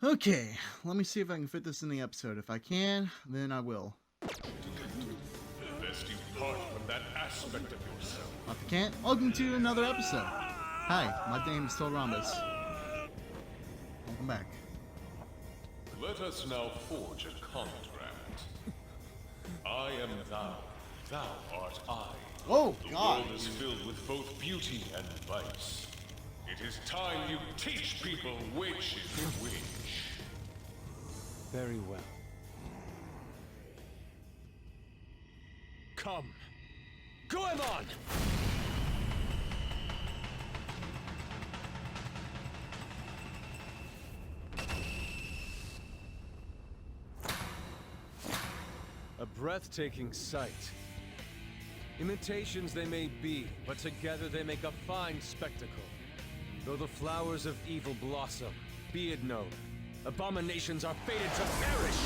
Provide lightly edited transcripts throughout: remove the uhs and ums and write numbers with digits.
Okay, let me see if I can fit this in the episode. If I can, then I will. Lest you part from that aspect of yourself. If I can't, welcome to another episode. Hi, my name is Rhombus. Welcome back. Let us now forge a contract. I am thou, thou art I. Oh, the God. world is filled with both beauty and vice. It is time you teach people which is which. Very well. Come. Goemon! A breathtaking sight. Imitations they may be, but together they make a fine spectacle. Though the flowers of evil blossom, be it known, abominations are fated to perish!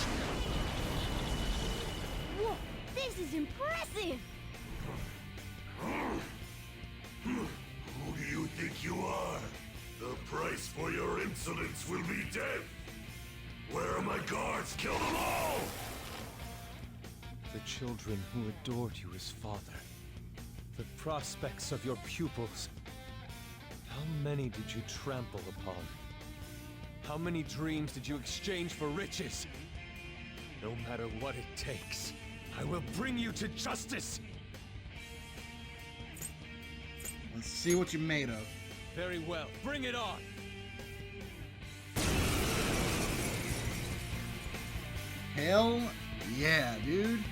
Whoa, this is impressive! Who do you think you are? The price for your insolence will be death! Where are my guards? Kill them all! The children who adored you as father. The prospects of your pupils. How many did you trample upon? How many dreams did you exchange for riches? No matter what it takes, I will bring you to justice! Let's see what you're made of. Very well, bring it on! Hell yeah, dude.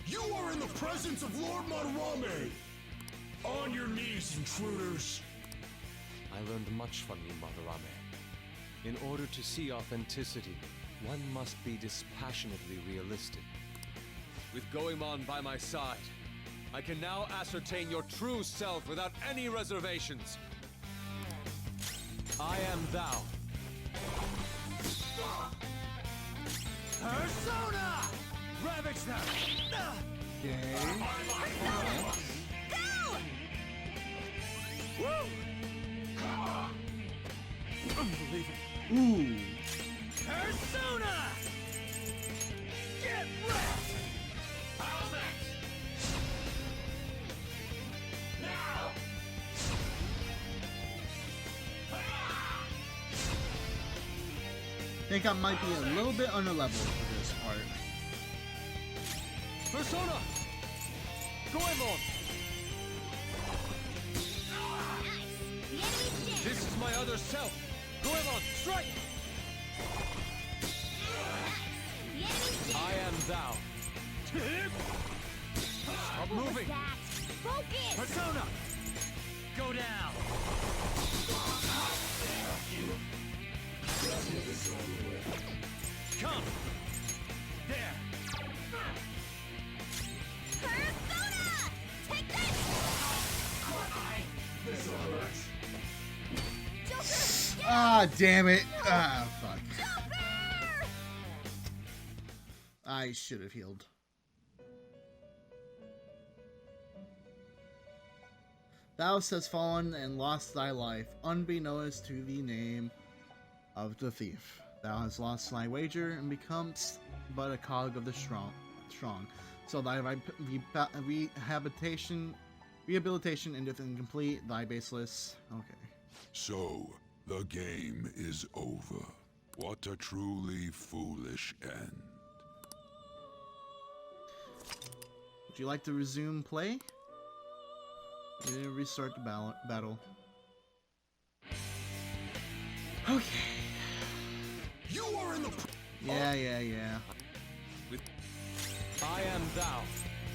You are in the presence of Lord Madarame! On your knees, intruders! I learned much from you, Madarame. In order to see authenticity, one must be dispassionately realistic. With Goemon by my side, I can now ascertain your true self without any reservations. I am thou. Persona! Ravage them! Okay. Go! Woo! Unbelievable. Ooh. Persona! Get wrecked! How's that? Now! I think I might be a little bit under level for this part. Persona! Goemon! Nice! The enemy's dead! This is my other self! Goemon, strike! The enemy's dead! I am thou. Stop What was moving! that? Focus! Persona! Go down! Come! There! Persona! Take this! Joker! Ah, damn it. Ah, fuck. Joker! I should have healed. Thou hast fallen and lost thy life, unbeknownst to the name of the thief. Thou hast lost thy wager and become but a cog of the strong. So thy rehabilitation endeth incomplete, thy baseless. Okay. So, the game is over. What a truly foolish end. Would you like to resume play? Restart the battle. Okay. You are in the... Yeah. With I am thou.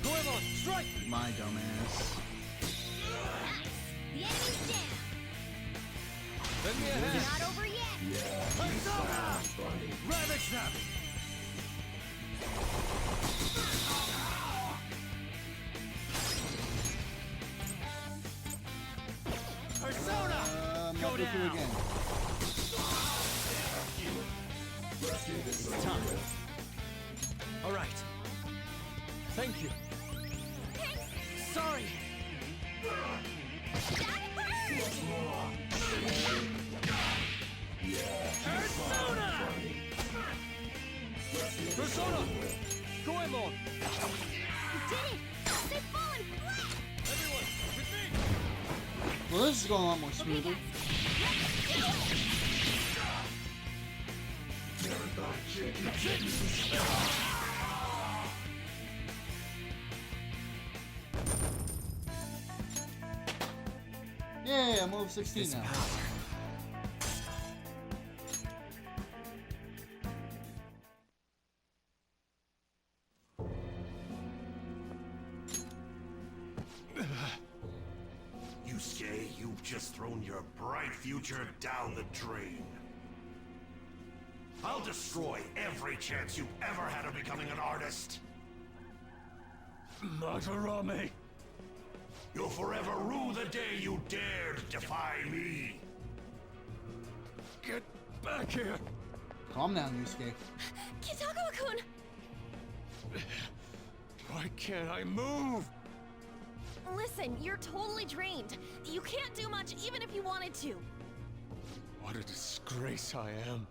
Goemon, strike! My dumbass. The enemy's down! Lend me a hand! Not over yet! Persona! Ravage them! Persona! Go Go through down! again. It's time. All right. Thank you. Sorry. That hurt! Doraemon! You did it! They've fallen flat! Everyone, with me! Well, this is going a lot more Okay, smoothly. guys. Let's do it! Yeah, I'm level 16 now. Yuuske, you've just thrown your bright future down the drain. I'll destroy every chance you've ever had of becoming an artist. Madarame! You'll forever rue the day you dared defy me. Get back here! Calm down, Yuuske. Kitagawa-kun! Why can't I move? Listen, you're totally drained. You can't do much even if you wanted to. What a disgrace I am.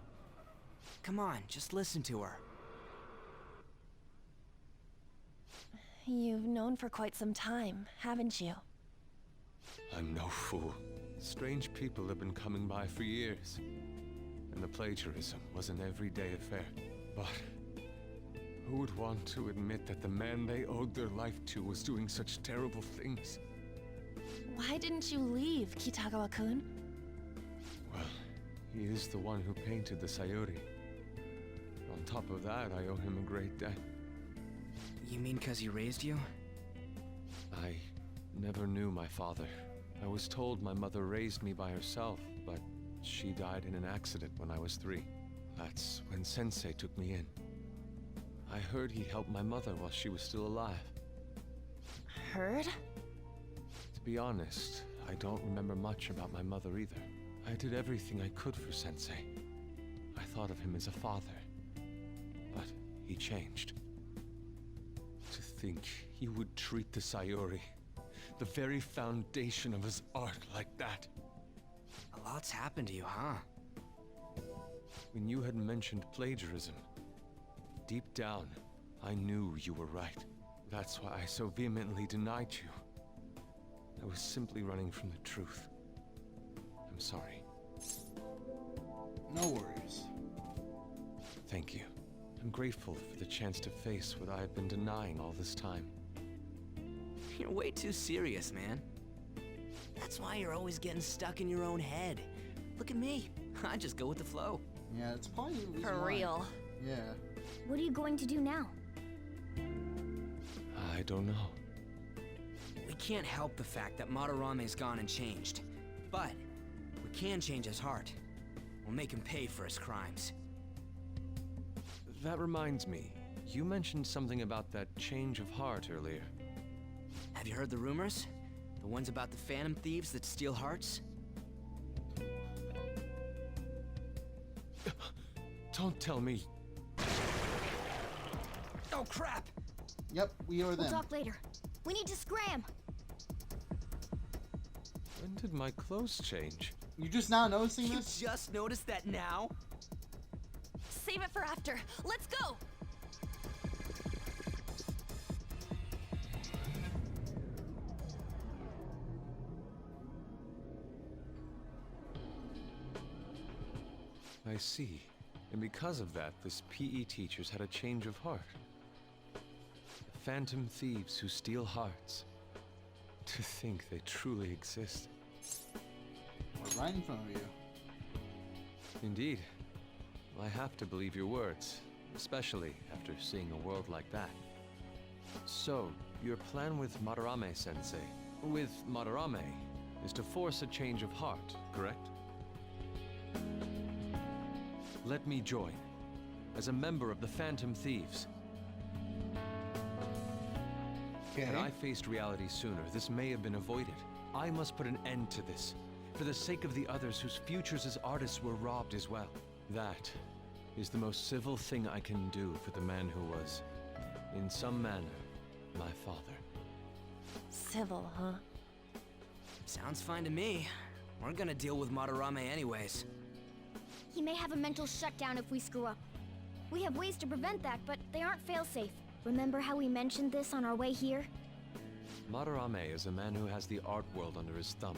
Come on, just listen to her. You've known for quite some time, haven't you? I'm no fool. Strange people have been coming by for years. And the plagiarism was an everyday affair. But who would want to admit that the man they owed their life to was doing such terrible things? Why didn't you leave, Kitagawa-kun? Well, he is the one who painted the Sayuri. On top of that, I owe him a great debt. You mean 'cause he raised you? I never knew my father. I was told my mother raised me by herself, but she died in an accident when I was 3. That's when Sensei took me in. I heard he helped my mother while she was still alive. Heard? To be honest, I don't remember much about my mother either. I did everything I could for Sensei. I thought of him as a father. But he changed. To think he would treat the Sayuri, the very foundation of his art, like that. A lot's happened to you, huh? When you had mentioned plagiarism, deep down, I knew you were right. That's why I so vehemently denied you. I was simply running from the truth. I'm sorry. No worries. Thank you. I'm grateful for the chance to face what I've been denying all this time. You're way too serious, man. That's why you're always getting stuck in your own head. Look at me. I just go with the flow. Yeah, it's probably the reason For why. real. Yeah. What are you going to do now? I don't know. We can't help the fact that Madarame's gone and changed. But we can change his heart. We'll make him pay for his crimes. That reminds me, you mentioned something about that change of heart earlier. Have you heard the rumors? The ones about the phantom thieves that steal hearts? Don't tell me. Oh, crap! Yep, we are We'll them. talk later. We need to scram! When did my clothes change? You just now noticing You this? just noticed that now? Save it for after. Let's go! I see. And because of that, this PE teacher's had a change of heart. Phantom thieves who steal hearts. To think they truly exist. We're right in front of you. Indeed. I have to believe your words, especially after seeing a world like that. So, your plan with Madarame-sensei, with Madarame, is to force a change of heart, correct? Let me join, as a member of the Phantom Thieves. Okay. Had I faced reality sooner, this may have been avoided. I must put an end to this, for the sake of the others whose futures as artists were robbed as well. That is the most civil thing I can do for the man who was, in some manner, my father. Civil, huh? Sounds fine to me. We're gonna deal with Madarame anyways. He may have a mental shutdown if we screw up. We have ways to prevent that, but they aren't fail-safe. Remember how we mentioned this on our way here? Madarame is a man who has the art world under his thumb.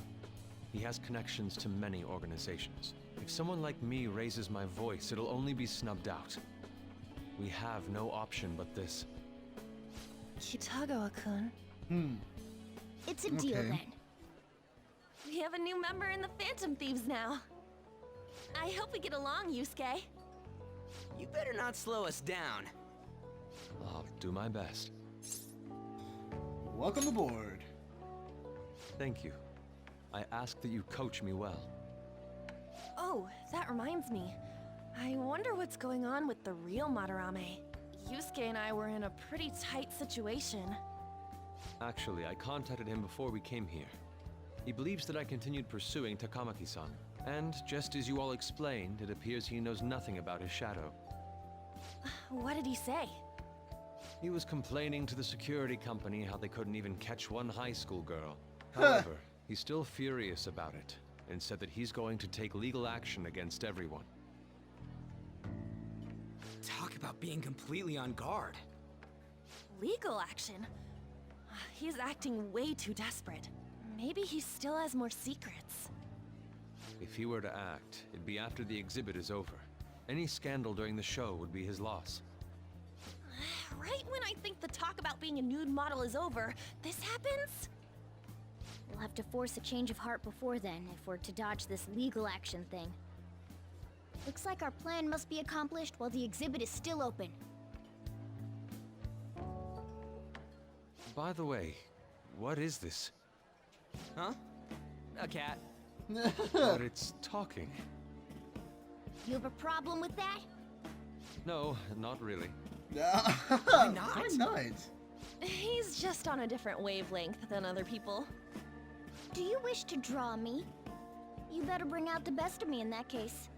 He has connections to many organizations. If someone like me raises my voice, it'll only be snubbed out. We have no option but this. Kitagawa-kun. It's a deal Okay. then. We have a new member in the Phantom Thieves now. I hope we get along, Yuuske. You better not slow us down. I'll do my best. Welcome aboard. Thank you. I ask that you coach me well. Oh, that reminds me. I wonder what's going on with the real Madarame. Yuuske and I were in a pretty tight situation. Actually, I contacted him before we came here. He believes that I continued pursuing Takamaki-san. And just as you all explained, it appears he knows nothing about his shadow. What did he say? He was complaining to the security company how they couldn't even catch one high school girl. However, he's still furious about it, and said that he's going to take legal action against everyone. Talk about being completely on guard. Legal action? He's acting way too desperate. Maybe he still has more secrets. If he were to act, it'd be after the exhibit is over. Any scandal during the show would be his loss. Right when I think the talk about being a nude model is over, this happens? We'll have to force a change of heart before then if we're to dodge this legal action thing. Looks like our plan must be accomplished while the exhibit is still open. By the way, what is this? Huh? A cat. But it's talking. You have a problem with that? No, not really. Why not? Why not? He's just on a different wavelength than other people. Do you wish to draw me? You better bring out the best of me in that case.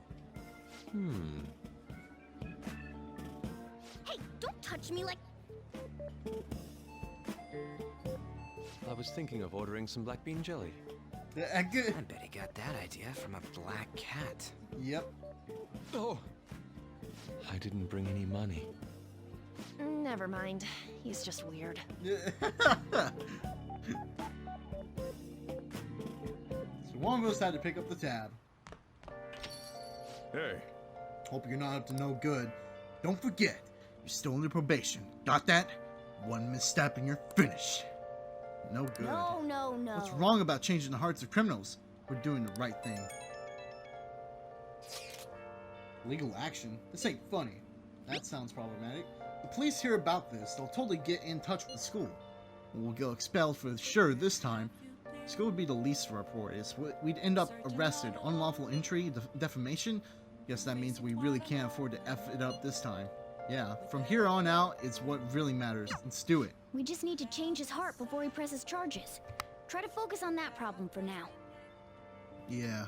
Hey, don't touch me like... I was thinking of ordering some black bean jelly. I bet he got that idea from a black cat. Yep. Oh! I didn't bring any money. Never mind. He's just weird. So one of us had to pick up the tab. Hey, Hope you're not up to no good. Don't forget, you're still under probation. Got that? One misstep and you're finished. No good. No, no, no. What's wrong about changing the hearts of criminals? We're doing the right thing. Legal action? This ain't funny. That sounds problematic. The police hear about this, they'll totally get in touch with the school. We'll get expelled for sure this time. School would be the least of our priorities. We'd end up arrested. Unlawful entry, defamation? Guess that means we really can't afford to F it up this time. Yeah, from here on out, it's what really matters. Let's do it. We just need to change his heart before he presses charges. Try to focus on that problem for now. Yeah.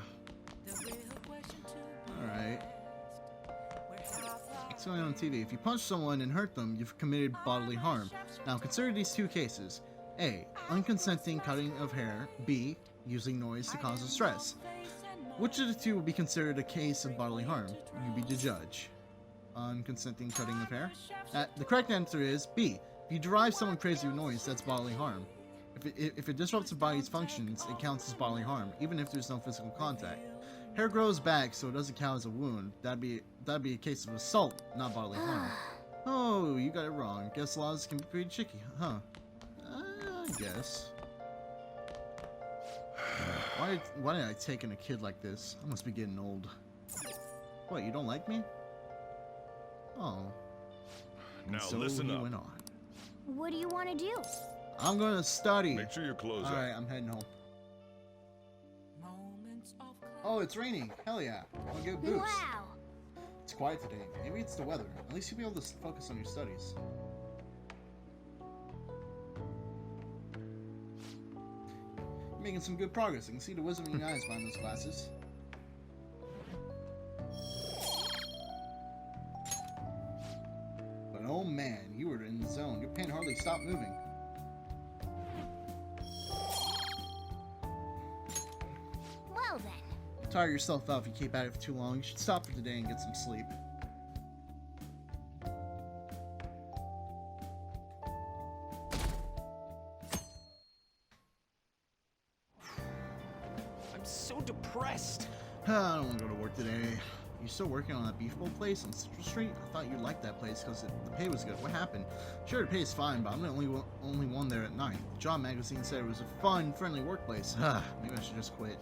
Alright. What's going on TV? If you punch someone and hurt them, you've committed bodily harm. Now consider these two cases. A. Unconsenting cutting of hair. B. Using noise to cause distress. Which of the two will be considered a case of bodily harm? You be the judge. Unconsenting cutting of hair? The correct answer is B. If you drive someone crazy with noise, that's bodily harm. If it disrupts the body's functions, it counts as bodily harm, even if there's no physical contact. Hair grows back, so it doesn't count as a wound. That'd be a case of assault, not bodily harm. Oh, you got it wrong. Guess laws can be pretty tricky, huh? I guess. Why did I take in a kid like this? I must be getting old. What, you don't like me? Oh. And now so listen he up. went on. What do you want to do? I'm gonna study. Make sure your clothes are. Alright, I'm heading home. Oh, it's raining. Hell yeah. I'll get boots. Wow! It's quiet today. Maybe it's the weather. At least you'll be able to focus on your studies. You're making some good progress. I can see the wisdom in your eyes behind those glasses. But oh man, you were in the zone. Your pen hardly stopped moving. Well then. Tire yourself out if you keep at it for too long. You should stop for today and get some sleep. depressed. I don't want to go to work today. You still working on that beef bowl place on Central Street? I thought you liked that place because the pay was good. What happened? Sure, the pay is fine, but I'm the only one there at night. The job magazine said it was a fun, friendly workplace. Maybe I should just quit.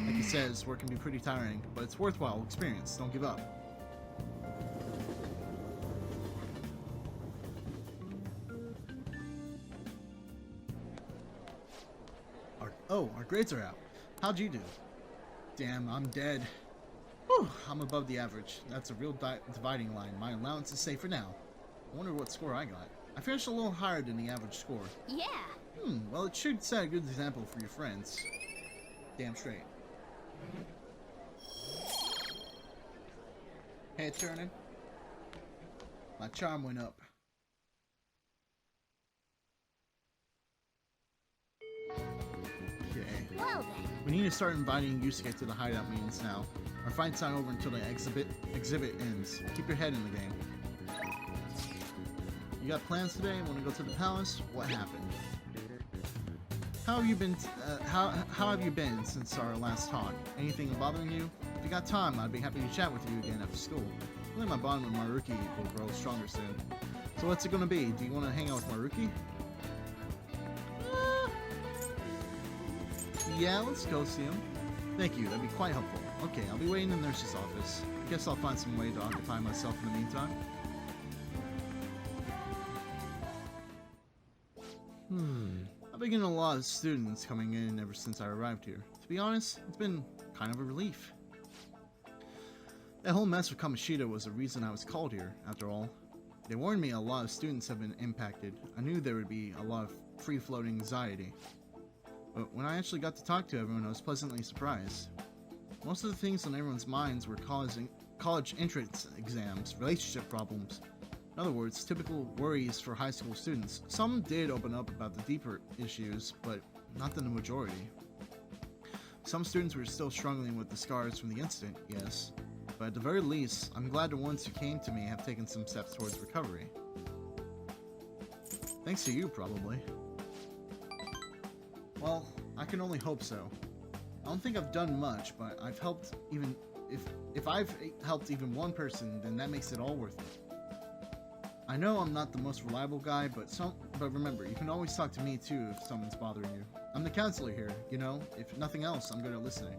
Like it says, work can be pretty tiring, but it's worthwhile experience. Don't give up. Our grades are out. How'd you do? Damn, I'm dead. Whew, I'm above the average. That's a real dividing line. My allowance is safe for now. I wonder what score I got. I finished a little higher than the average score. Yeah. Well, it should set a good example for your friends. Damn straight. Head turning. My charm went up. Okay. Well then. We need to start inviting Yuuskes to the hideout meetings now. Our fight's not over until the exhibit ends. Keep your head in the game. You got plans today? Want to go to the palace? What happened? How have you been? How have you been since our last talk? Anything bothering you? If you got time, I'd be happy to chat with you again after school. I think my bond with Maruki will grow stronger soon. So what's it gonna be? Do you want to hang out with Maruki? Yeah, let's go see him. Thank you, that'd be quite helpful. Okay, I'll be waiting in the nurse's office. I guess I'll find some way to occupy myself in the meantime. I've been getting a lot of students coming in ever since I arrived here. To be honest, it's been kind of a relief. That whole mess with Kamoshida was the reason I was called here, after all. They warned me a lot of students have been impacted. I knew there would be a lot of free-floating anxiety. But when I actually got to talk to everyone, I was pleasantly surprised. Most of the things on everyone's minds were college entrance exams, relationship problems. In other words, typical worries for high school students. Some did open up about the deeper issues, but not the majority. Some students were still struggling with the scars from the incident, yes. But at the very least, I'm glad the ones who came to me have taken some steps towards recovery. Thanks to you, probably. Well, I can only hope so. I don't think I've done much, but I've helped even... If I've helped even one person, then that makes it all worth it. I know I'm not the most reliable guy, but remember, you can always talk to me too if someone's bothering you. I'm the counselor here, you know? If nothing else, I'm good at listening.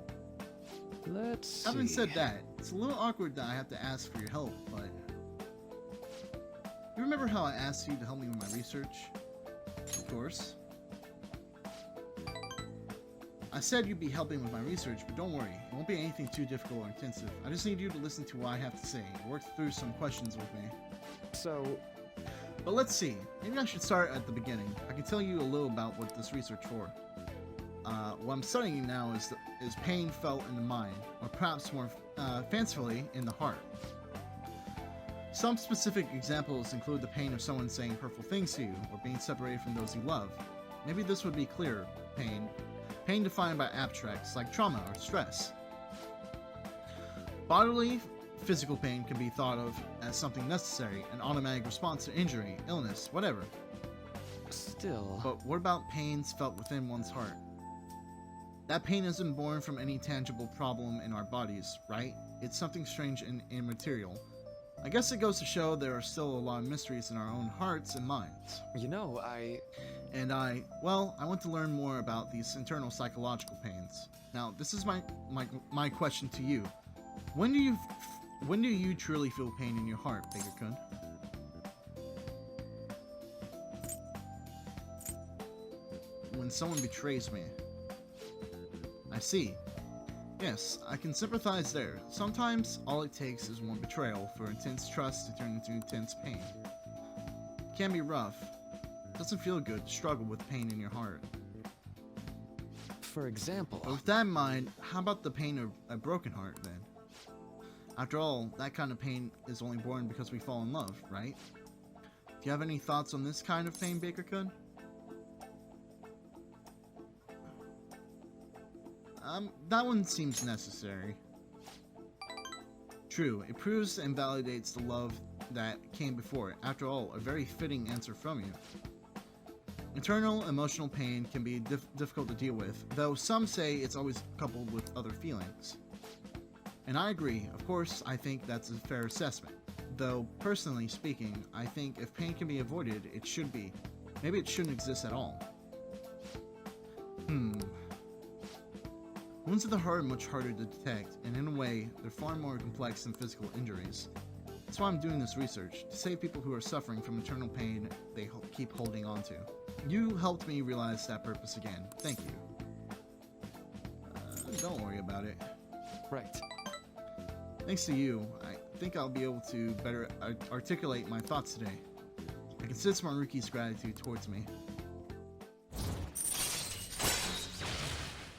Let's see. Having said that, it's a little awkward that I have to ask for your help, but... You remember how I asked you to help me with my research? Of course. I said you'd be helping with my research, but don't worry, it won't be anything too difficult or intensive. I just need you to listen to what I have to say, and work through some questions with me. So... But let's see, maybe I should start at the beginning. I can tell you a little about what this research for. What I'm studying now is pain felt in the mind, or perhaps more fancifully, in the heart. Some specific examples include the pain of someone saying hurtful things to you, or being separated from those you love. Maybe this would be clearer. Pain defined by abstracts, like trauma or stress. Bodily, physical pain can be thought of as something necessary, an automatic response to injury, illness, whatever. Still... But what about pains felt within one's heart? That pain isn't born from any tangible problem in our bodies, right? It's something strange and immaterial. I guess it goes to show there are still a lot of mysteries in our own hearts and minds. You know, I want to learn more about these internal psychological pains. Now, this is my question to you. When do you truly feel pain in your heart, Baker-kun? When someone betrays me. I see. Yes, I can sympathize there. Sometimes, all it takes is one betrayal for intense trust to turn into intense pain. It can be rough. It doesn't feel good to struggle with pain in your heart. For example... But with that in mind, how about the pain of a broken heart, then? After all, that kind of pain is only born because we fall in love, right? Do you have any thoughts on this kind of pain, Baker-kun? That one seems necessary. True, it proves and validates the love that came before it. After all, a very fitting answer from you. Internal emotional pain can be difficult to deal with, though some say it's always coupled with other feelings. And I agree, of course, I think that's a fair assessment. Though, personally speaking, I think if pain can be avoided, it should be. Maybe it shouldn't exist at all. Wounds of the heart are much harder to detect, and in a way, they're far more complex than physical injuries. That's why I'm doing this research, to save people who are suffering from internal pain they keep holding on to. You helped me realize that purpose again. Thank you. Don't worry about it. Right. Thanks to you, I think I'll be able to better articulate my thoughts today. I can sense Maruki's gratitude towards me.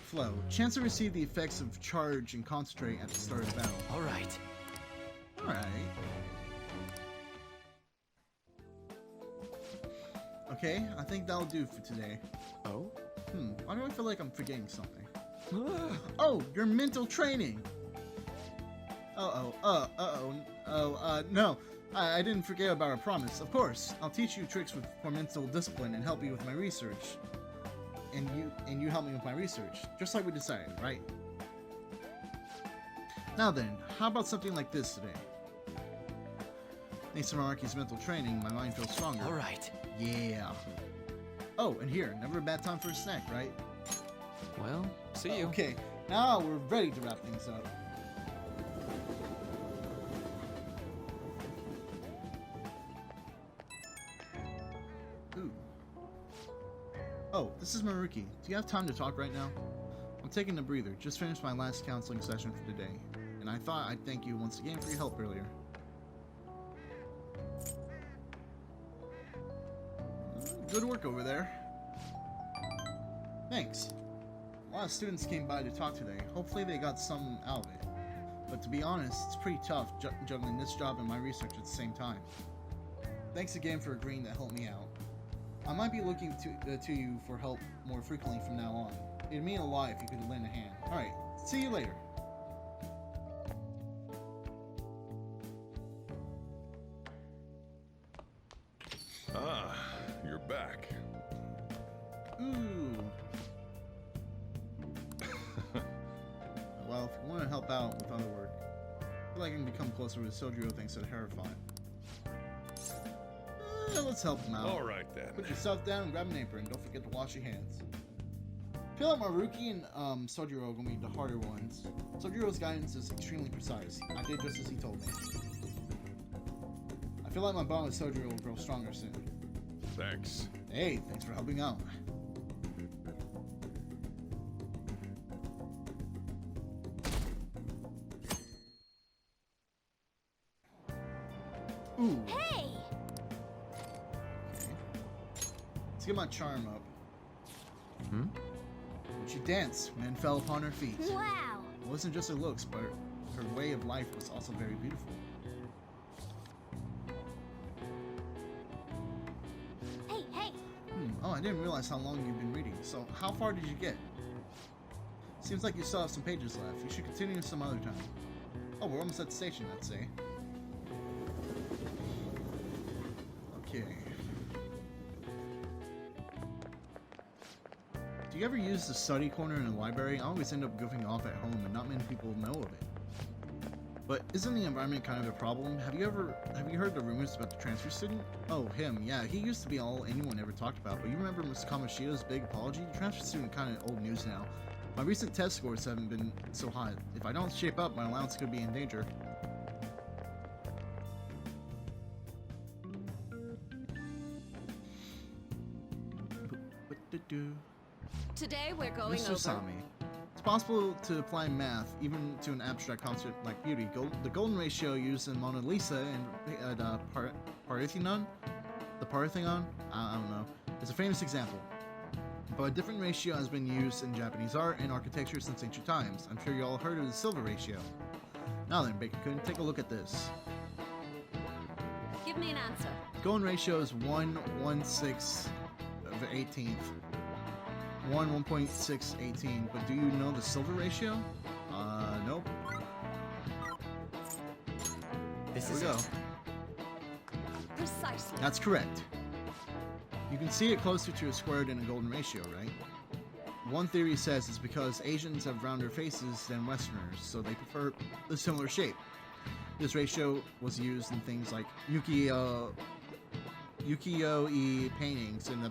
Flow. Chance to receive the effects of charge and concentrate at the start of the battle. All right. Alright. Okay, I think that'll do for today. Oh? Why do I feel like I'm forgetting something? Oh, your mental training! No. I didn't forget about our promise. Of course, I'll teach you tricks for mental discipline and help you with my research. And you help me with my research, just like we decided, right? Now then, how about something like this today? Thanks to Maruki's mental training, my mind feels stronger. All right. Yeah. Oh, and here, never a bad time for a snack, right? Well, see you. Okay, now we're ready to wrap things up. Ooh. Oh, this is Maruki. Do you have time to talk right now? I'm taking a breather. Just finished my last counseling session for today, and I thought I'd thank you once again for your help earlier. Good work over there. Thanks. A lot of students came by to talk today. Hopefully they got something out of it. But to be honest, it's pretty tough juggling this job and my research at the same time. Thanks again for agreeing to help me out. I might be looking to you for help more frequently from now on. It'd mean a lot if you could lend a hand. Alright, see you later. Ah, you're back. Ooh. Well, if you want to help out with other work, I feel like I can become closer with Sojiro thanks to the Hierophant. Let's help him out. All right then. Put yourself down and grab an apron. Don't forget to wash your hands. I feel like Maruki and Sojiro are going to be the harder ones. Sojiro's guidance is extremely precise. I did just as he told me. I feel like my bond with Sojiro will grow stronger soon. Thanks. Hey, thanks for helping out. Ooh. Hey! Let's get my charm up. When she danced, men fell upon her feet. Wow! It wasn't just her looks, but her way of life was also very beautiful. Hey! Oh, I didn't realize how long you've been reading. So, how far did you get? Seems like you still have some pages left. You should continue some other time. Oh, we're almost at the station, I'd say. Okay. Do you ever use the study corner in the library? I always end up goofing off at home and not many people know of it. But isn't the environment kind of a problem? Have you heard the rumors about the transfer student? Oh, him, yeah, he used to be all anyone ever talked about, but you remember Ms. Kamoshida's big apology? The transfer student kind of old news now. My recent test scores haven't been so hot. If I don't shape up, my allowance could be in danger. Today we're going Mr. over... Sami. It's possible to apply math even to an abstract concept like beauty. The golden ratio used in Mona Lisa and the Parthenon? The Parthenon? I don't know. It's a famous example. But a different ratio has been used in Japanese art and architecture since ancient times. I'm sure you all heard of the silver ratio. Now then, Bacon-kun, take a look at this. Give me an answer. Golden ratio is 1/1/6 of the 18th. 1/1.618. But do you know the silver ratio? Nope. This There is we go. it. Precisely. That's correct. You can see it closer to a squared and a golden ratio, right? One theory says it's because Asians have rounder faces than Westerners, so they prefer a similar shape. This ratio was used in things like ukiyo-e paintings in the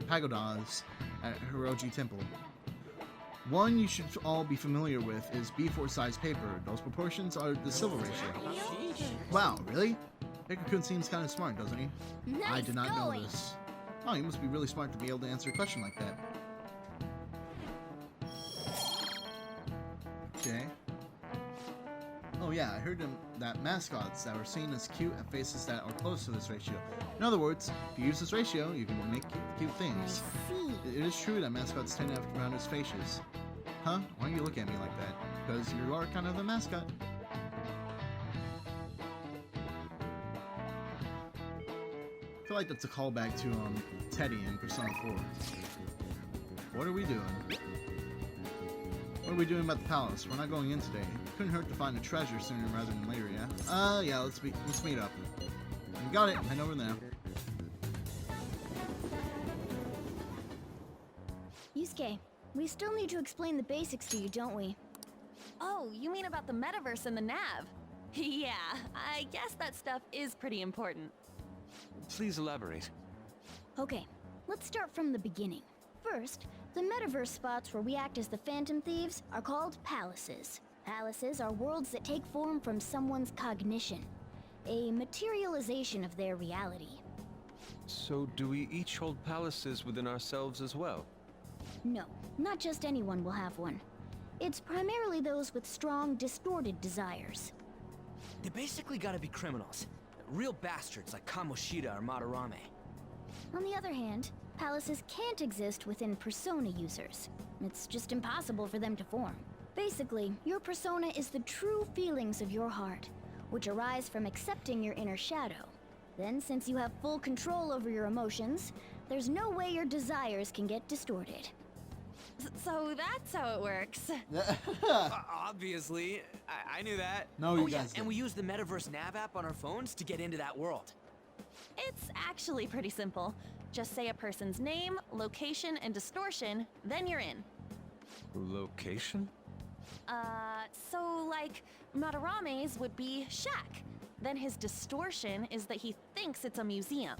pagodas at Hiroji Temple. One you should all be familiar with is B4 size paper. Those proportions are the silver ratio. Wow, really? Hikakun seems kind of smart, doesn't he? I Nice did not going. know this. Oh, he must be really smart to be able to answer a question like that. Okay. Oh yeah, I heard that mascots that were seen as cute have faces that are close to this ratio. In other words, if you use this ratio, you can make cute things. See. It is true that mascots tend to have rounded faces. Huh? Why don't you look at me like that? Because you are kind of the mascot. I feel like that's a callback to Teddy in Persona 4. What are we doing? What are we doing about the palace? We're not going in today. Couldn't hurt to find a treasure sooner rather than later, yeah? Yeah, let's meet up. You got it, head over there. Yusuke, we still need to explain the basics to you, don't we? Oh, you mean about the metaverse and the nav? Yeah, I guess that stuff is pretty important. Please elaborate. Okay, let's start from the beginning. First, the metaverse spots where we act as the Phantom Thieves are called palaces. Palaces are worlds that take form from someone's cognition, a materialization of their reality. So do we each hold palaces within ourselves as well? No, not just anyone will have one. It's primarily those with strong, distorted desires. They basically gotta be criminals. Real bastards like Kamoshida or Madarame. On the other hand, palaces can't exist within persona users. It's just impossible for them to form. Basically, your persona is the true feelings of your heart, which arise from accepting your inner shadow. Then, since you have full control over your emotions, there's no way your desires can get distorted. So that's how it works. Obviously, I knew that. No, you oh, yeah, guys and we didn't. use the Metaverse Nav app on our phones to get into that world. It's actually pretty simple. Just say a person's name, location, and distortion, then you're in. Location? So like, Madarame's would be shack. Then his distortion is that he thinks it's a museum.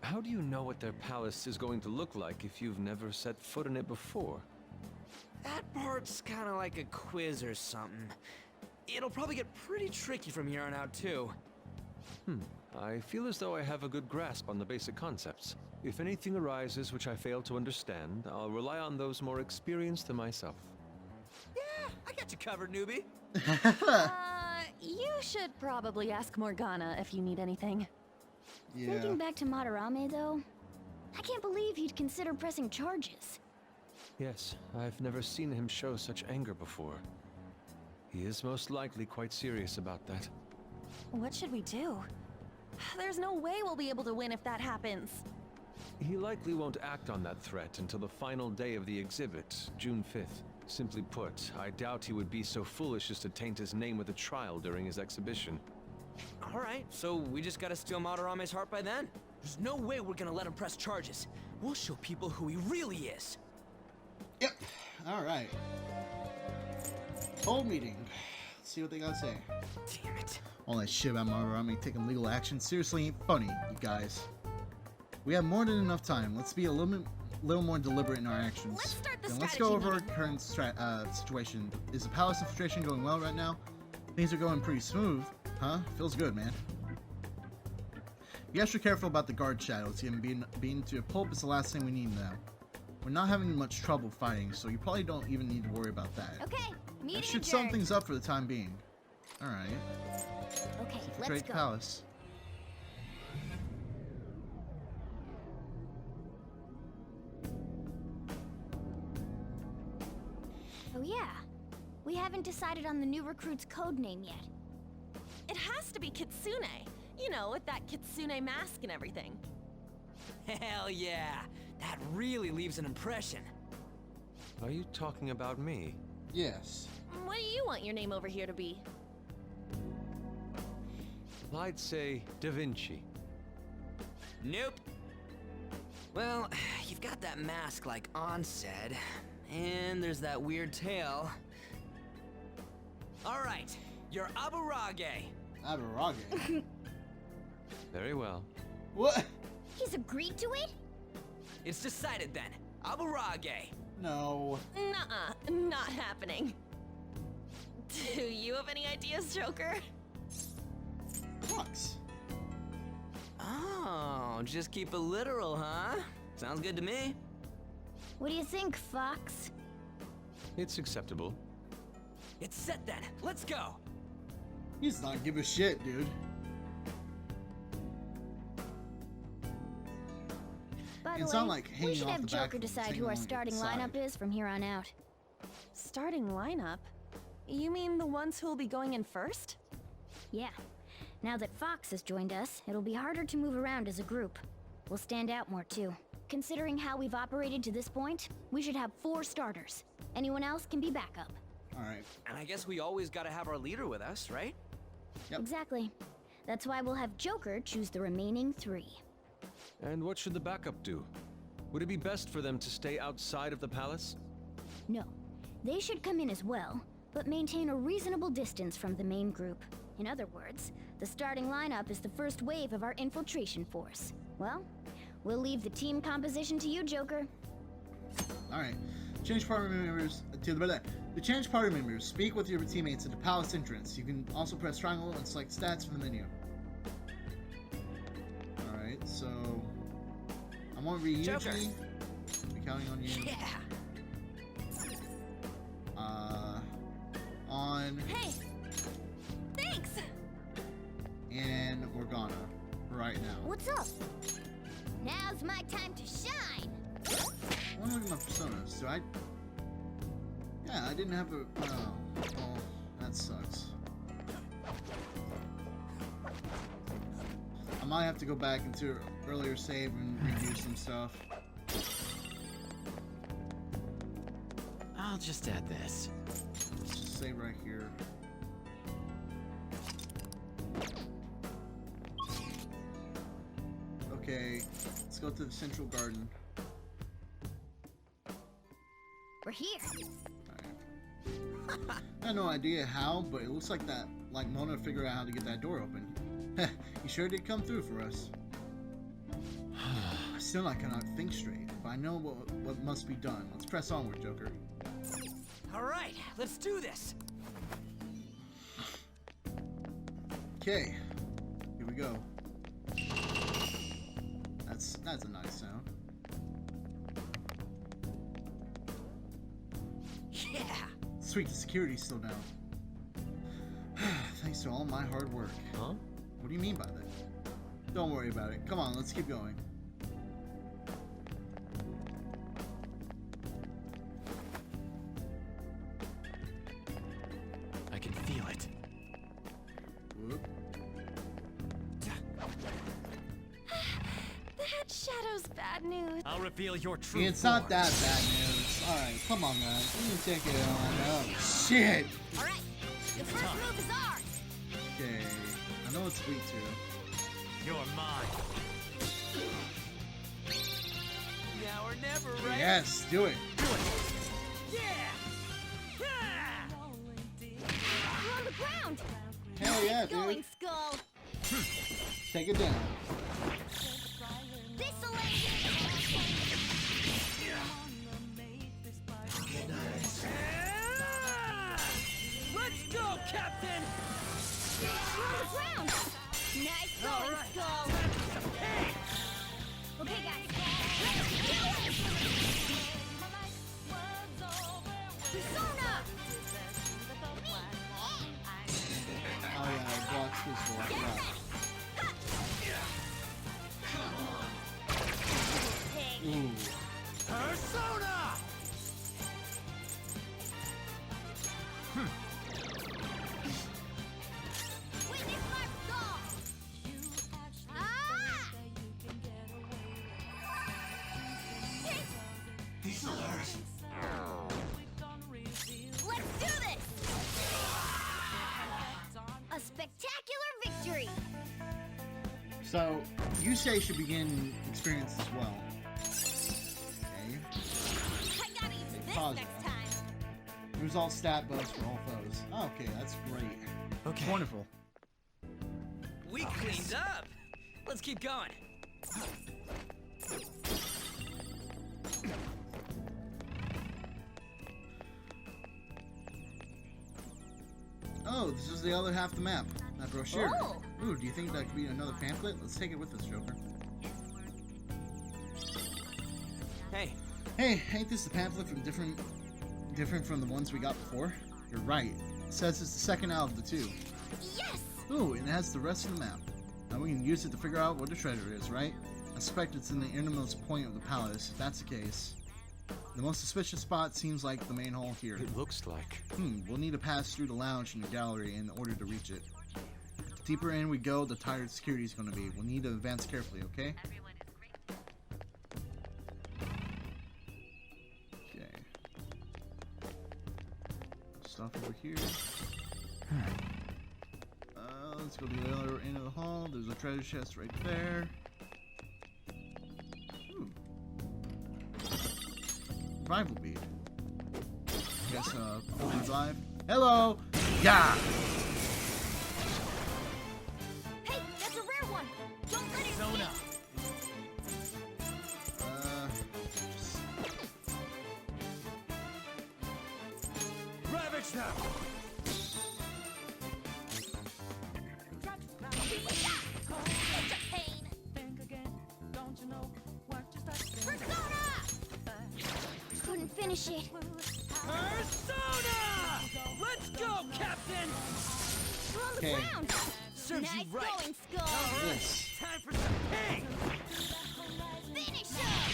How do you know what their palace is going to look like if you've never set foot in it before? That part's kind of like a quiz or something. It'll probably get pretty tricky from here on out, too. I feel as though I have a good grasp on the basic concepts. If anything arises which I fail to understand, I'll rely on those more experienced than myself. Yeah, I got you covered, newbie. You should probably ask Morgana if you need anything. Yeah. Thinking back to Madarame, though, I can't believe he'd consider pressing charges. Yes, I've never seen him show such anger before. He is most likely quite serious about that. What should we do? There's no way we'll be able to win if that happens. He likely won't act on that threat until the final day of the exhibit, June 5th. Simply put, I doubt he would be so foolish as to taint his name with a trial during his exhibition. All right, so we just gotta steal Madarame's heart by then? There's no way we're gonna let him press charges. We'll show people who he really is. Yep. Alright. Whole meeting. Let's see what they gotta say. Damn it. All that shit about Madarame taking legal action seriously ain't funny, you guys. We have more than enough time. Let's be a little more deliberate in our actions. Let's start the Then let's go strategy over our meeting. current situation. Is the palace infiltration going well right now? Things are going pretty smooth, huh? Feels good, man. Be extra careful about the guard shadows. Even being to a pulp is the last thing we need now. We're not having much trouble fighting, so you probably don't even need to worry about that. Okay, meeting That should sum adjourned. things up for the time being. Alright. Okay, let's Infiltrate go. the palace. Oh yeah, we haven't decided on the new recruit's code name yet. It has to be Kitsune. You know, with that Kitsune mask and everything. Hell yeah. That really leaves an impression. Are you talking about me? Yes. What do you want your name over here to be? I'd say Da Vinci. Nope. Well, you've got that mask like On said, and there's that weird tail. All right, you're Aburage. Aburage. Very well. What? He's agreed to it? It's decided then. Aburage. No. Nuh-uh, not happening. Do you have any ideas, Joker? Fox. Oh, just keep it literal, huh? Sounds good to me. What do you think, Fox? It's acceptable. It's set then. Let's go. He's not give a shit, dude. By the It's way, not like we hanging should off have the back Joker of the decide thing who our along the starting side. lineup is from here on out. Starting lineup? You mean the ones who'll be going in first? Yeah. Now that Fox has joined us, it'll be harder to move around as a group. We'll stand out more too. Considering how we've operated to this point, we should have 4 starters. Anyone else can be backup. Alright. And I guess we always gotta have our leader with us, right? Yep. Exactly. That's why we'll have Joker choose the remaining 3. And what should the backup do? Would it be best for them to stay outside of the palace? No. They should come in as well, but maintain a reasonable distance from the main group. In other words, the starting lineup is the first wave of our infiltration force. Well, we'll leave the team composition to you, Joker. Alright. Change party members to change party members. Speak with your teammates at the palace entrance. You can also press triangle and select stats from the menu. Alright, so I want Ryuji. Joker. Be counting on you. Yeah. On Hey! Thanks! and Organa right now. What's up? Now's my time to shine! I want to look at my personas. Do I? Yeah, I didn't have a. Oh, well, that sucks. I might have to go back into earlier save and redo some stuff. I'll just add this. Let's just save right here. Okay, let's go to the central garden. We're here! Alright. I have no idea how, but it looks like that, like Mona figured out how to get that door open. He sure did come through for us. Still, I cannot think straight, but I know what must be done. Let's press onward, Joker. All right, let's do this. Okay, here we go. That's a nice sound. Yeah. Sweet, the security's still down. Thanks to all my hard work. Huh? What do you mean by that? Don't worry about it. Come on, let's keep going. I can feel it. Whoop. That shadow's bad news. I'll reveal your true It's not that bad news. Alright, come on, guys. You can take it on. Oh, shit! Alright, the first move is ours! Okay, I know it's weak too. You're mine. Now or never, right? Yes, do it. Yeah. We're on the ground! Hell yeah, Going, dude. Skull! Take it down. This'll end Let's go, Captain. We're on the ground! Nice going, Skull! Okay, guys. Persona! Oh yeah, it blocks this door. Right. Ooh. Persona. Witness my skull! Ah! These are hers. Let's do this! A spectacular victory! So, Yuuskes should begin experience as well. all stat buffs for all foes. Oh, okay, that's great. Okay. Wonderful. We cleaned up. Let's keep going. Oh, this is the other half of the map. That brochure. Oh. Ooh, do you think that could be another pamphlet? Let's take it with us, Joker. Hey, Hey, ain't this the pamphlet from different from the ones we got before? You're right. It says it's the second out of the two. Yes! Ooh, and it has the rest of the map. Now we can use it to figure out where the treasure is, right? I suspect it's in the innermost point of the palace. If that's the case. The most suspicious spot seems like the main hall here. It looks like. We'll need to pass through the lounge and the gallery in order to reach it. The deeper in we go, the tighter security is going to be. We'll need to advance carefully, okay? Okay. Stuff over here. Let's go to the other end of the hall. There's a treasure chest right there. Ooh. Revival bead. Guess, revive. Hello! Yeah! Hey, that's a rare one! Don't let it Zona. Ravage them! Couldn't finish it. Persona! Let's go, Captain! We're on the Okay. ground! Serves Nice you right. going, Skull! This. Time for some pain! Finish him!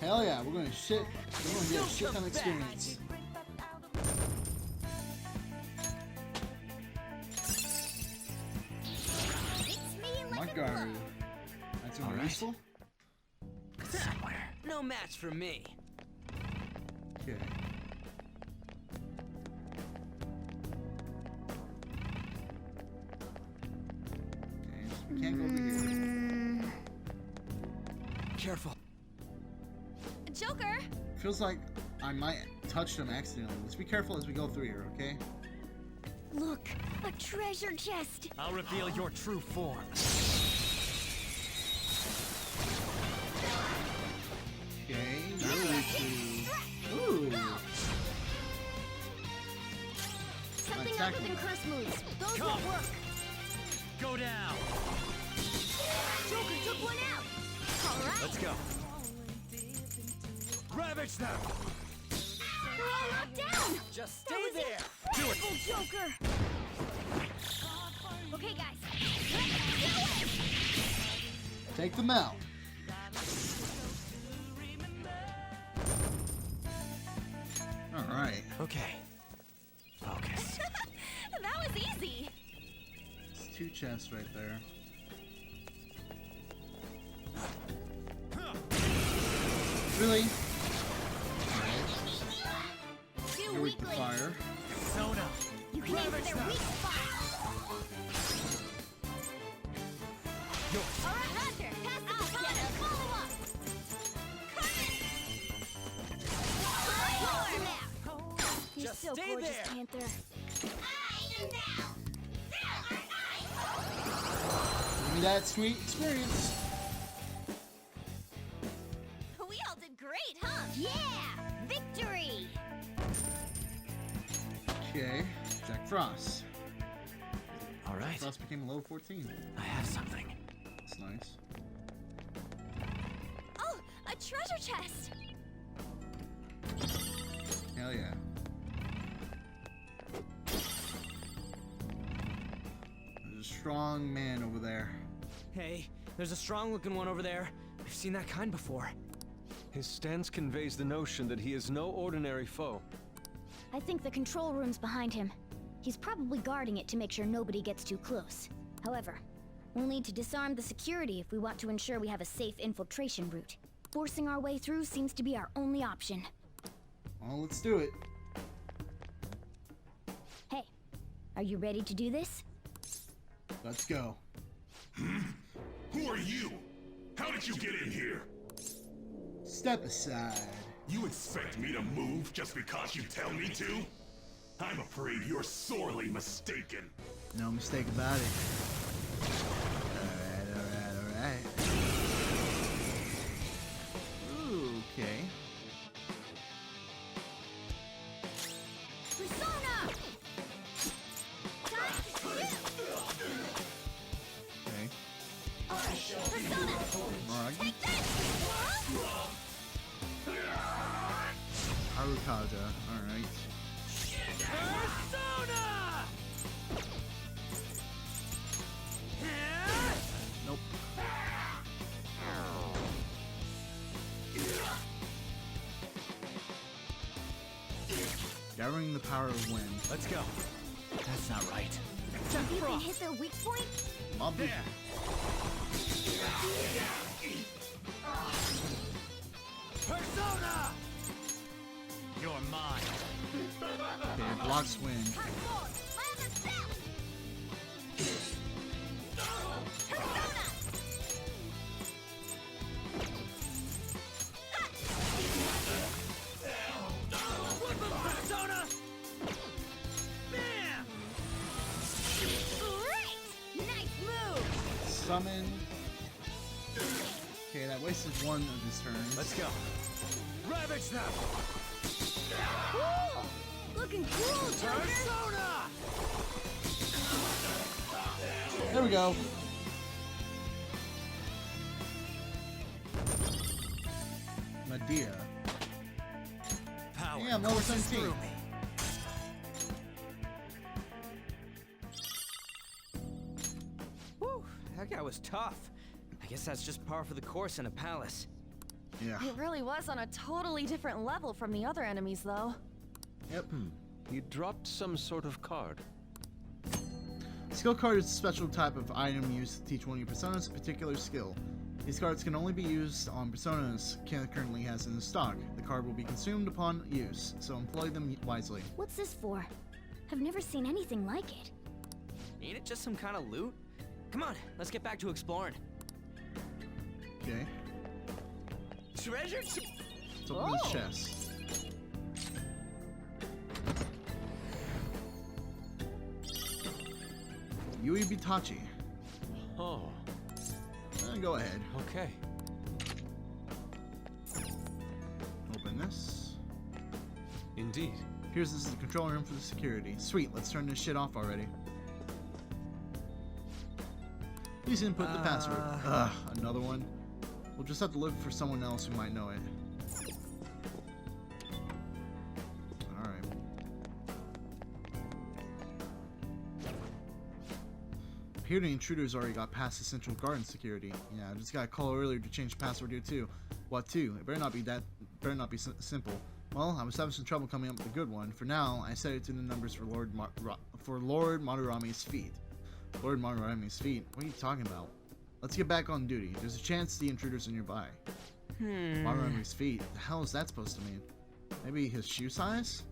Hell yeah, we're gonna get a shit ton of experience. It's me My like a guard. book. That's All right. useful? Somewhere. No match for me. Okay. Okay, so we can't go over here. Careful. Joker! Feels like I might touch them accidentally. Let's be careful as we go through here, okay? Look, a treasure chest! I'll reveal your true form. Okay, now we to... Ooh! Something Attack other than him. curse moves. Those Come. won't work. Go down. Joker took one out. All right. Let's go. Ravage them. They're all knocked down. Just That stay was there. incredible, Joker. Okay, guys. Let's do it. Take them out. Alright. Okay. Focus. That was easy! It's two chests right there. Really? Two You're weak to weaklings. fire. Zona. You can aim for their weak spot. All right, Roger. Pass the baton. Follow up. You're Just so stay gorgeous, there. Panther. Give me that sweet experience. We all did great, huh? Yeah! Victory! Okay. Jack Frost. All right. Frost became a level 14. I have something. That's nice. Oh, a treasure chest! Hell yeah. There's a strong man over there. Hey, there's a strong-looking one over there. We've seen that kind before. His stance conveys the notion that he is no ordinary foe. I think the control room's behind him. He's probably guarding it to make sure nobody gets too close. However, we'll need to disarm the security if we want to ensure we have a safe infiltration route. Forcing our way through seems to be our only option. Well, let's do it. Hey, are you ready to do this? Let's go. Who are you? How did you get in here? Step aside. You expect me to move just because you tell me to? I'm afraid you're sorely mistaken. No mistake about it. Alright. Okay. Persona! Okay. Persona! Alright. Take this! Harukaja. Alright. Persona! Nope. Gathering the power of wind. Let's go. That's not right. You can hit their weak point? Mob There. Persona! You're mine. Okay, it blocks wind. Persona! Bam! Great! Nice move! Summon. Okay, that wasted one of his turns. Let's go. Ravage them! Cool! Looking cool, Joker! Persona! There we go. Medea. Power Yeah, I'm level courses 17. through me. Whew, that guy was tough. I guess that's just par for the course in a palace. Yeah. It really was on a totally different level from the other enemies, though. Yep. You dropped some sort of card. Skill card is a special type of item used to teach one of your personas a particular skill. These cards can only be used on personas Ken currently has in his stock. The card will be consumed upon use, so employ them wisely. What's this for? I've never seen anything like it. Ain't it just some kind of loot? Come on, let's get back to exploring. Okay. Treasure? Let's open this chest. Yui Bitachi. Oh, Go ahead. okay. Open this. Indeed. Here's this is the control room for the security. Sweet, let's turn this shit off already. Please input the password. Ugh, another one. We'll just have to look for someone else who might know it. Alright. Here the intruder's already got past the central garden security. Yeah, I just got a call earlier to change the password here too. What too? It better not be simple. Well, I was having some trouble coming up with a good one. For now, I set it to the numbers for Lord Madarame's feet. Lord Madarame's feet? What are you talking about? Let's get back on duty. There's a chance the intruder's are nearby. Madarame's feet? The hell is that supposed to mean? Maybe his shoe size?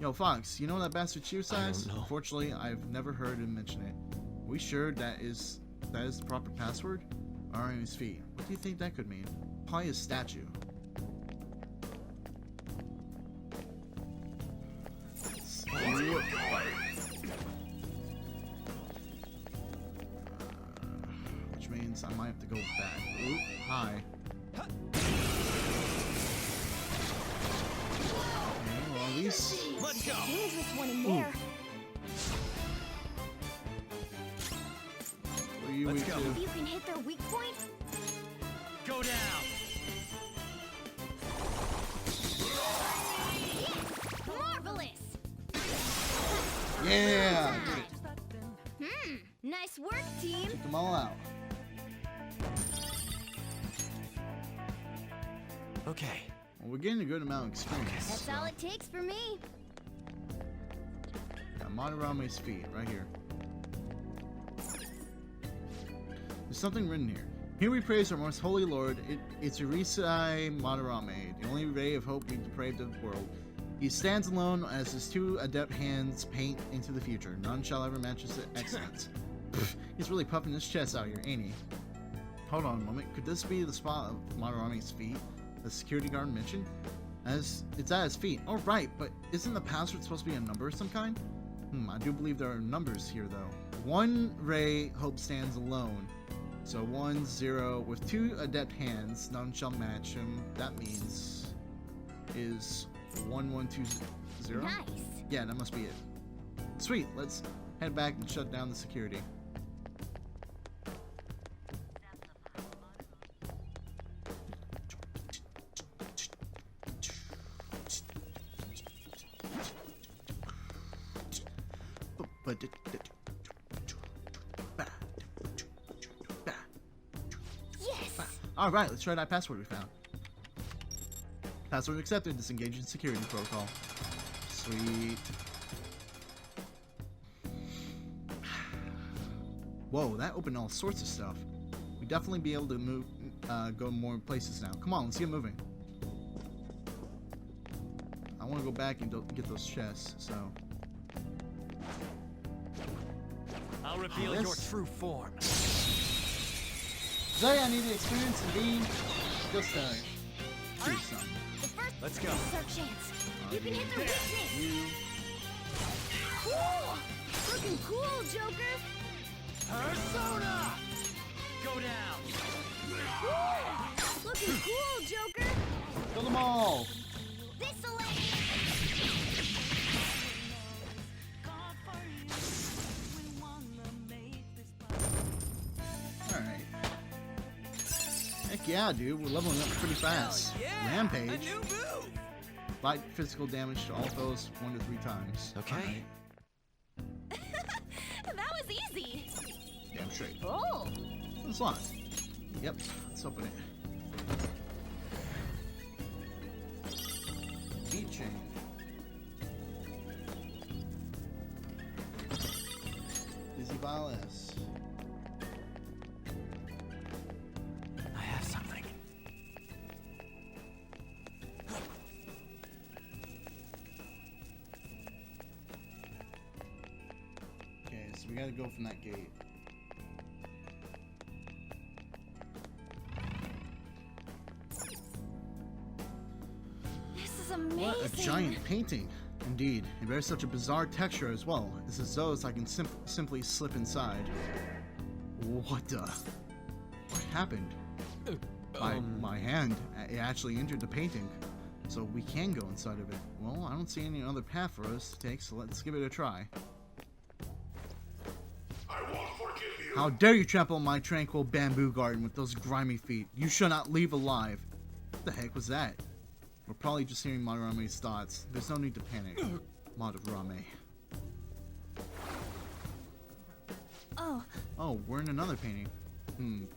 Yo, Fox, you know that bastard's shoe size? don't know. Unfortunately, I've never heard him mention it. Are we sure that is the proper password? Madarame's feet. What do you think that could mean? Probably a statue. Which means I might have to go back. Oop, hi. Okay, well, at least. Let's go. Dangerous one in there. What are you Let's weak go. to? If you can hit their weak point, Go down. marvelous! Yeah! Nice work, team. Took them all out. Okay. Well, we're getting a good amount of experience. That's all it takes for me. Got Madarame's feet right here. There's something written here. Here we praise our most holy lord, it's Irisai Madarame, the only ray of hope we depraved of the world. He stands alone as his two adept hands paint into the future. None shall ever match his excellence. Pff, he's really puffing his chest out here, ain't he? Hold on a moment. Could this be the spot of Madarame's feet the security guard mentioned? As it's at his feet. All right, but isn't the password supposed to be a number of some kind? I do believe there are numbers here though. One ray hope stands alone. So 1, 0 with 2 adept hands. None shall match him. That means is 1, 1, 2, 0. Nice. Yeah, that must be it. Sweet. Let's head back and shut down the security. Yes. All right, let's try that password we found. Password accepted. Disengage in security protocol. Sweet. Whoa, that opened all sorts of stuff. We definitely be able to move, go more places now. Come on, let's get moving. I want to go back and get those chests. So. I'll reveal Yes. your true form. Today I need the experience and be just do something. The first Let's go. This is our chance. You can hit the weakness. You. Cool. Looking cool, Joker. Persona! Go down! Looking cool, Joker. Kill them all. This'll Alright. Heck yeah, dude. We're leveling up pretty fast. Rampage. A new move! Light physical damage to all foes 1 to 3 times. Okay. Alright. That was easy. Damn straight. Oh. It's locked. Yep. Let's open it. Keychain. Dizzy Bile S. I have something. Okay, so we gotta go from that gate. This is amazing. What a giant painting. Indeed, it bears such a bizarre texture as well. It's as though I can simply slip inside. What the? What happened? My hand, it actually entered the painting. So we can go inside of it. Well, I don't see any other path for us to take, so let's give it a try. I won't forgive you. How dare you trample my tranquil bamboo garden with those grimy feet? You shall not leave alive. What the heck was that? We're probably just hearing Madarame's thoughts. There's no need to panic. Madarame. Oh, we're in another painting.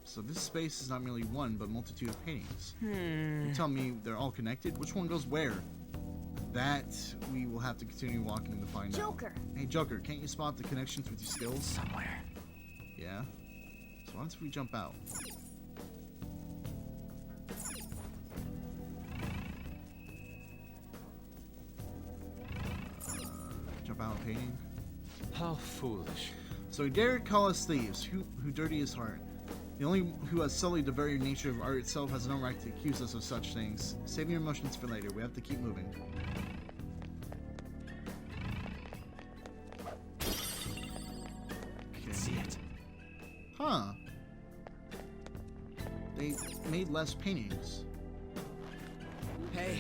So this space is not merely one, but multitude of paintings. You tell me they're all connected? Which one goes where? That we will have to continue walking to find out. Joker. Hey, Joker, can't you spot the connections with your skills? Somewhere. Yeah? So once we jump out. Jump out painting. How foolish. So he dared call us thieves, who dirty his heart. The only who has sullied the very nature of art itself has no right to accuse us of such things. Save your emotions for later. We have to keep moving. I can see it. Huh. They made less paintings. Hey,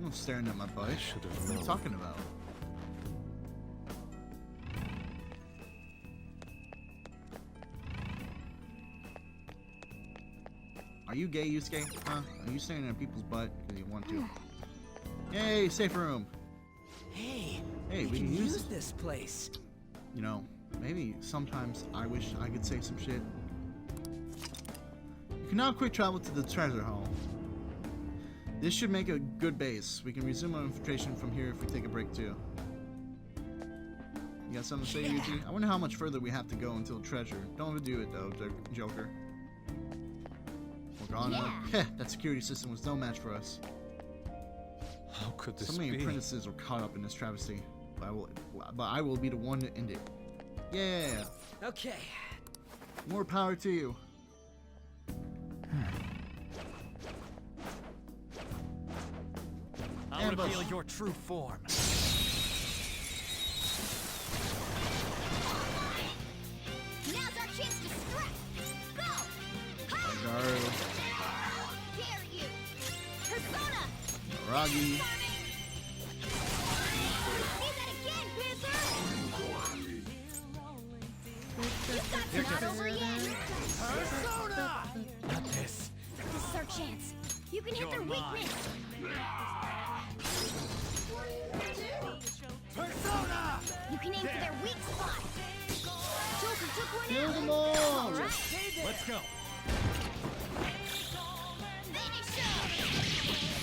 I'm staring at my butt. I should have What are you known. talking about? Are you gay, Yuuske? Huh? Are you staring at people's butt because you want to? Yay, safe room. hey, Hey, we can use this place. You know, maybe sometimes I wish I could say some shit. You can now quick travel to the treasure hall. This should make a good base. We can resume our infiltration from here if we take a break too. You got something to say, Yuji? I wonder how much further we have to go until treasure. Don't overdo it though, Joker. Morgana. Heh, that security system was no match for us. How could this So many be? apprentices were caught up in this travesty. But I will be the one to end it. Yeah! Okay, More power to you. of us. reveal your true form. Now's our chance to strike. Go! Ha! Garu, Dare you! Persona! Aragi. See that again, Panther! You've got some not over yet! Not this. This is our chance. You can hit You're their mine. weakness. Persona! You can aim for their weak spot. Joker took one Kill out. them all! Let's go. Finish him!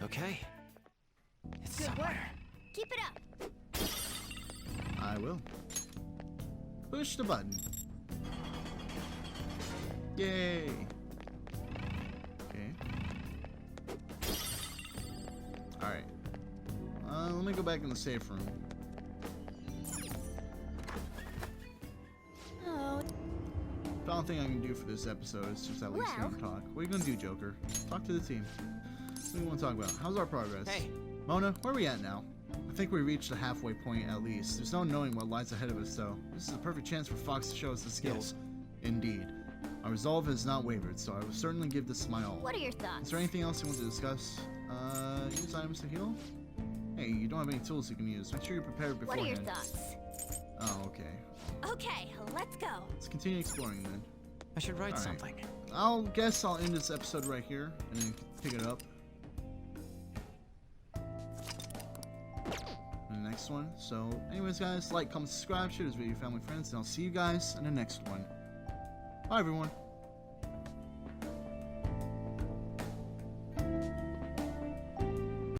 Okay. It's Good work. somewhere. Keep it up. I will. Push the button. Yay! Okay. Alright. Let me go back in the safe room. Oh, Final thing I can do for this episode is just at least hear him talk. What are you gonna do, Joker? Talk to the team. What do you want to talk about? How's our progress? Hey. Mona, where are we at now? I think we reached the halfway point at least. There's no knowing what lies ahead of us, though. This is a perfect chance for Fox to show us his skills. Indeed. Our resolve has not wavered, so I will certainly give this my all. what are your thoughts? Is there anything else you want to discuss? Use items to heal? Hey, you don't have any tools you can use. Make sure you're prepared What are beforehand. your thoughts? Oh, okay. Okay, let's go. Let's continue exploring then. I should write All right. something. I'll guess I'll end this episode right here and then pick it up in the next one. So, anyways, guys, like, comment, subscribe, share this video with your family and friends, and I'll see you guys in the next one. Bye, everyone.